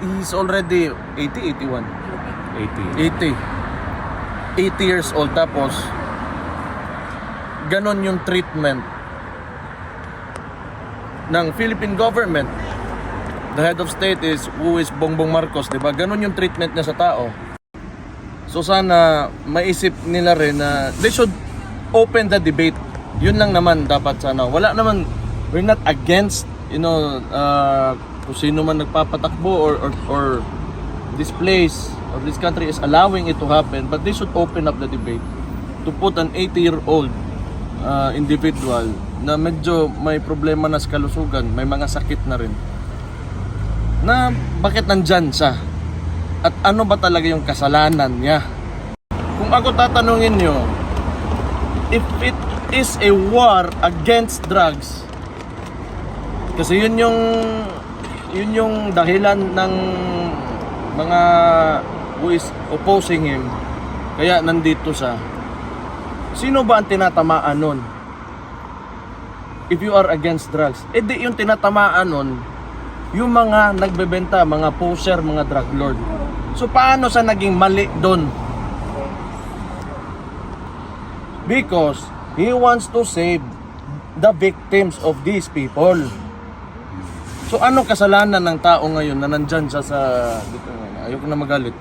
He's already 80, 81. 80. 80 years old, tapos ganon yung treatment ng Philippine government. The head of state is Bongbong Marcos, di ba? Ganon yung treatment niya sa tao. So sana maisip nila rin na they should open the debate. Yun lang naman dapat sana. Wala naman, we're not against, kung sino man nagpapatakbo or this place or this country is allowing it to happen, but they should open up the debate to put an 80-year-old individual na medyo may problema na sa kalusugan, may mga sakit na rin, na bakit nandyan siya at ano ba talaga yung kasalanan niya. Kung ako tatanungin nyo, if it is a war against drugs, kasi yun yung dahilan ng mga who is opposing him, kaya nandito siya. Sino ba ang tinatamaan nun? If you are against drugs, di yung tinatamaan nun yung mga nagbebenta, mga poser, mga drug lord. So paano sa naging mali doon? Because he wants to save the victims of these people. So ano kasalanan ng tao ngayon na nandyan siya sa... Ayoko na magalit.